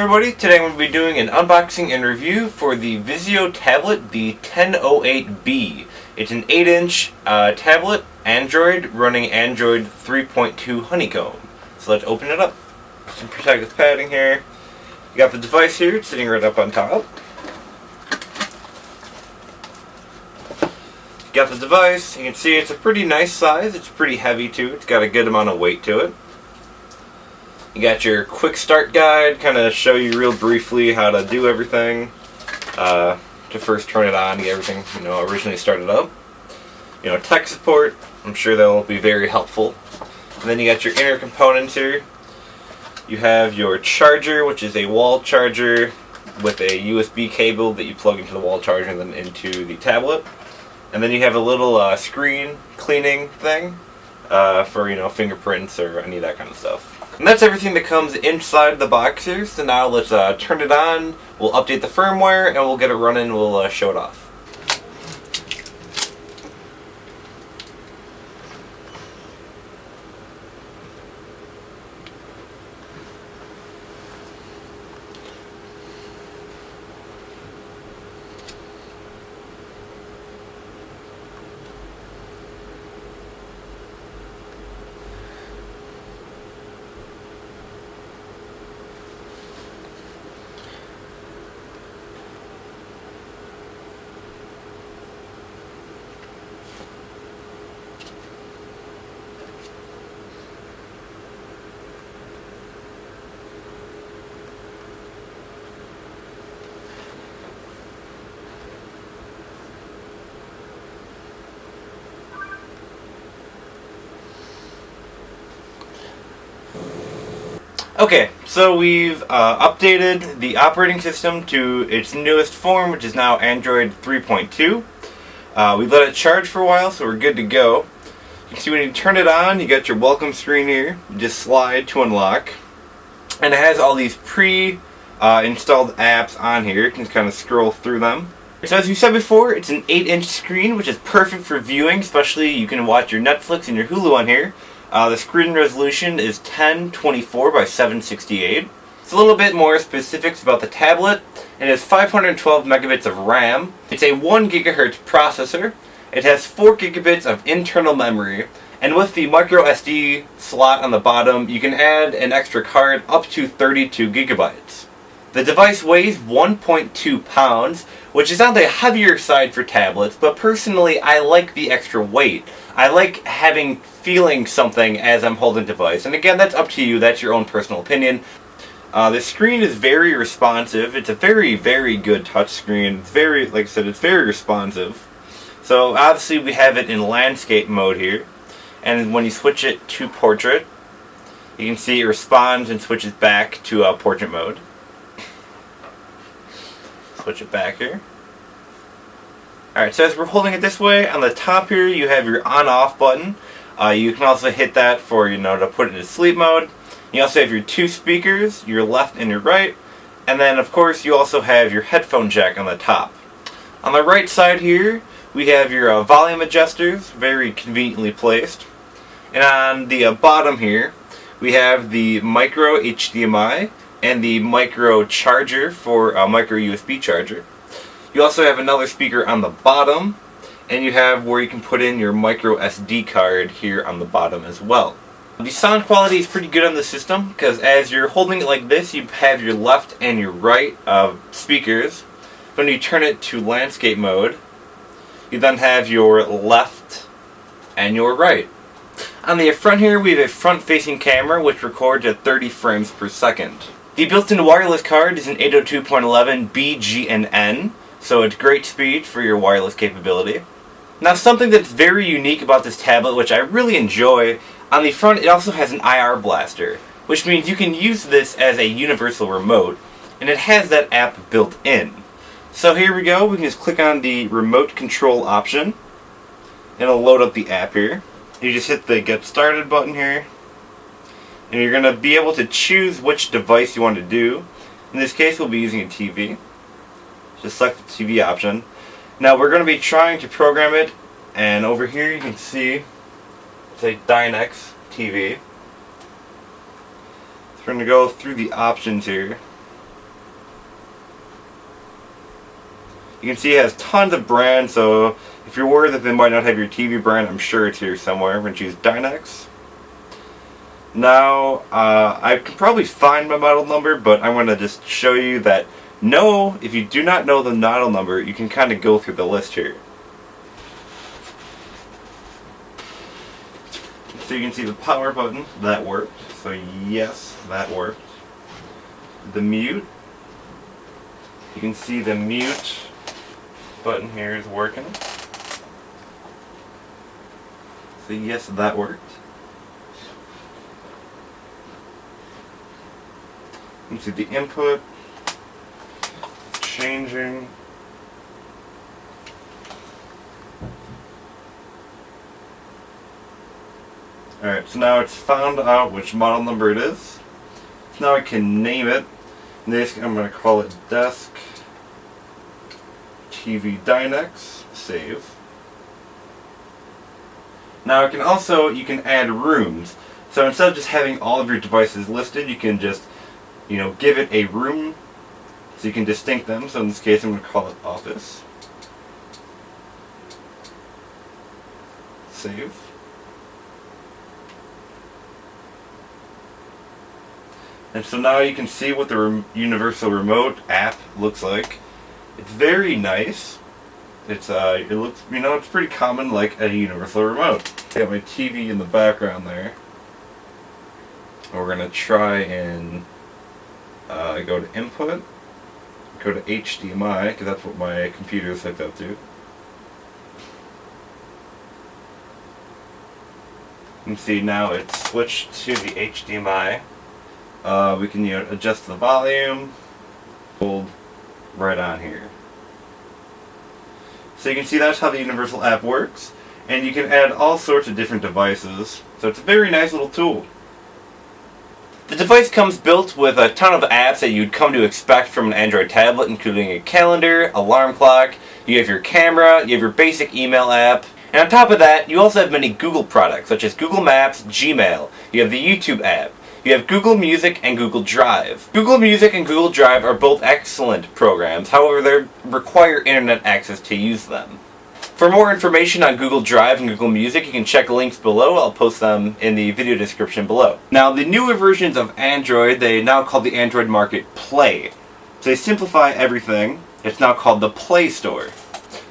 everybody, today I'm going to be doing an unboxing and review for the Vizio Tablet, the 1008B. It's an 8-inch tablet, Android, running Android 3.2 Honeycomb. So let's open it up. Some protective padding here. You got the device here, it's sitting right up on top. You got the device, you can see it's a pretty nice size, it's pretty heavy too, it's got a good amount of weight to it. You got your quick start guide, kind of show you real briefly how to do everything. To first turn it on, get everything originally started up. Tech support, I'm sure that will be very helpful. And then you got your inner components here. You have your charger, which is a wall charger with a USB cable that you plug into the wall charger and then into the tablet. And then you have a little screen cleaning thing for fingerprints or any of that kind of stuff. And that's everything that comes inside the box here. So now let's turn it on, we'll update the firmware, and we'll get it running, we'll show it off. Okay, so we've updated the operating system to its newest form, which is now Android 3.2. We let it charge for a while, so we're good to go. You can see when you turn it on, you got your welcome screen here. You just slide to unlock. And it has all these pre-installed apps on here. You can just kind of scroll through them. So as we said before, it's an 8-inch screen, which is perfect for viewing, especially you can watch your Netflix and your Hulu on here. The screen resolution is 1024 by 768. It's a little bit more specifics about the tablet. It has 512 megabits of RAM. It's a 1 gigahertz processor. It has 4 gigabits of internal memory. And with the micro SD slot on the bottom, you can add an extra card up to 32 gigabytes. The device weighs 1.2 pounds, which is on the heavier side for tablets, but personally I like the extra weight. I like feeling something as I'm holding the device, and again, that's up to you, that's your own personal opinion. The screen is very responsive. It's a very, very good touch screen. It's very, like I said, it's very responsive. So obviously we have it in landscape mode here, and when you switch it to portrait, you can see it responds and switches back to portrait mode. Switch it back here. Alright, so as we're holding it this way, on the top here you have your on-off button. You can also hit that for, to put it into sleep mode. You also have your 2 speakers, your left and your right. And then, of course, you also have your headphone jack on the top. On the right side here, we have your volume adjusters, very conveniently placed. And on the bottom here, we have the micro HDMI and the micro charger for a micro USB charger. You also have another speaker on the bottom, and you have where you can put in your micro SD card here on the bottom as well. The sound quality is pretty good on the system, because as you're holding it like this, you have your left and your right speakers. When you turn it to landscape mode, you then have your left and your right. On the front here, we have a front-facing camera which records at 30 frames per second. The built-in wireless card is an 802.11 BGNN, so it's great speed for your wireless capability. Now, something that's very unique about this tablet, which I really enjoy, on the front it also has an IR blaster, which means you can use this as a universal remote, and it has that app built in. So here we go, we can just click on the remote control option, and it'll load up the app here. You just hit the get started button here, and you're going to be able to choose which device you want to do. In this case, we'll be using a TV. Just select the TV option. Now we're going to be trying to program it, and over here you can see it's a Dynex TV. So we're going to go through the options here. You can see it has tons of brands, so if you're worried that they might not have your TV brand, I'm sure it's here somewhere. I'm going to choose Dynex. Now, I can probably find my model number, but I'm going to just show you that if you do not know the model number, you can kind of go through the list here. So you can see the power button, that worked. So yes, that worked. The mute, you can see the mute button here is working. So yes, that worked. You can see the input changing. Alright, so now it's found out which model number it is. So now I can name it. In this, I'm going to call it Desk TV Dynex. Save. Now you can add rooms. So instead of just having all of your devices listed, you can just, give it a room so you can distinct them. So in this case, I'm going to call it Office. Save. And so now you can see what the Universal Remote app looks like. It's very nice. It looks, it's pretty common like a Universal Remote. I got my TV in the background there. We're gonna try and go to Input, go to HDMI, because that's what my computer is hooked up to. You can see now it's switched to the HDMI. We can adjust the volume, hold right on here. So you can see that's how the Universal app works, and you can add all sorts of different devices. So it's a very nice little tool. The device comes built with a ton of apps that you'd come to expect from an Android tablet, including a calendar, alarm clock, you have your camera, you have your basic email app, and on top of that, you also have many Google products, such as Google Maps, Gmail, you have the YouTube app, you have Google Music and Google Drive. Google Music and Google Drive are both excellent programs, however they require internet access to use them. For more information on Google Drive and Google Music, you can check links below. I'll post them in the video description below. Now, the newer versions of Android, they now call the Android market Play. So they simplify everything. It's now called the Play Store.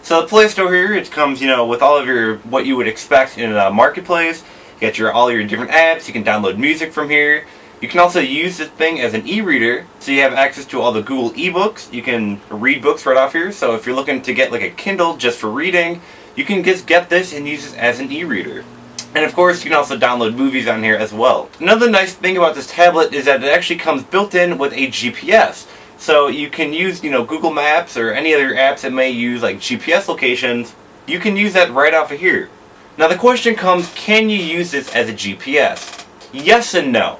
So the Play Store here, it comes, with all of what you would expect in a marketplace. You get all your different apps, you can download music from here. You can also use this thing as an e-reader, so you have access to all the Google ebooks. You can read books right off here, so if you're looking to get like a Kindle just for reading, you can just get this and use it as an e-reader. And of course, you can also download movies on here as well. Another nice thing about this tablet is that it actually comes built in with a GPS. So you can use, Google Maps or any other apps that may use like GPS locations. You can use that right off of here. Now the question comes, can you use this as a GPS? Yes and no.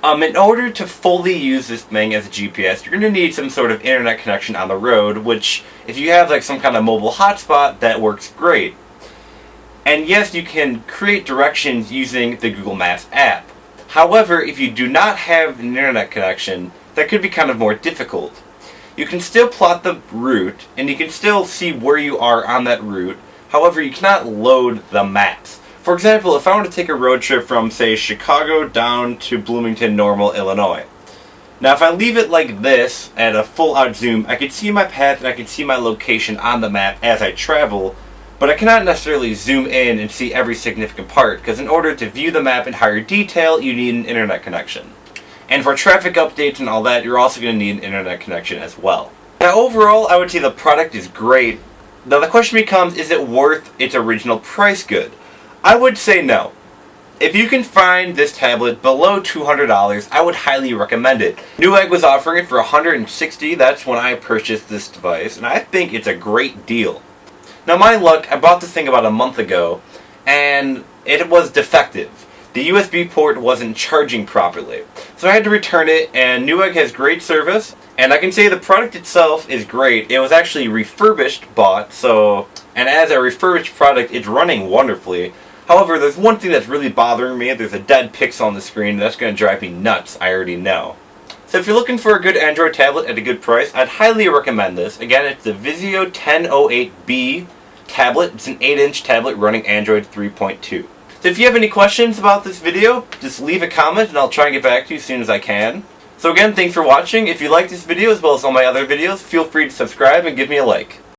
In order to fully use this thing as a GPS, you're going to need some sort of internet connection on the road, which, if you have like some kind of mobile hotspot, that works great. And yes, you can create directions using the Google Maps app. However, if you do not have an internet connection, that could be kind of more difficult. You can still plot the route, and you can still see where you are on that route. However, you cannot load the maps. For example, if I want to take a road trip from, say, Chicago down to Bloomington, Normal, Illinois. Now, if I leave it like this at a full-out zoom, I can see my path and I can see my location on the map as I travel, but I cannot necessarily zoom in and see every significant part, because in order to view the map in higher detail, you need an internet connection. And for traffic updates and all that, you're also going to need an internet connection as well. Now, overall, I would say the product is great. Now the question becomes, is it worth its original price good? I would say no. If you can find this tablet below $200, I would highly recommend it. Newegg was offering it for $160. That's when I purchased this device, and I think it's a great deal. Now my luck, I bought this thing about a month ago, and it was defective. The USB port wasn't charging properly. So I had to return it, and Newegg has great service. And I can say the product itself is great. It was actually bought, and as a refurbished product, it's running wonderfully. However, there's one thing that's really bothering me. There's a dead pixel on the screen. That's going to drive me nuts, I already know. So if you're looking for a good Android tablet at a good price, I'd highly recommend this. Again, it's the Vizio 1008B tablet. It's an 8-inch tablet running Android 3.2. So if you have any questions about this video, just leave a comment and I'll try and get back to you as soon as I can. So again, thanks for watching. If you like this video as well as all my other videos, feel free to subscribe and give me a like.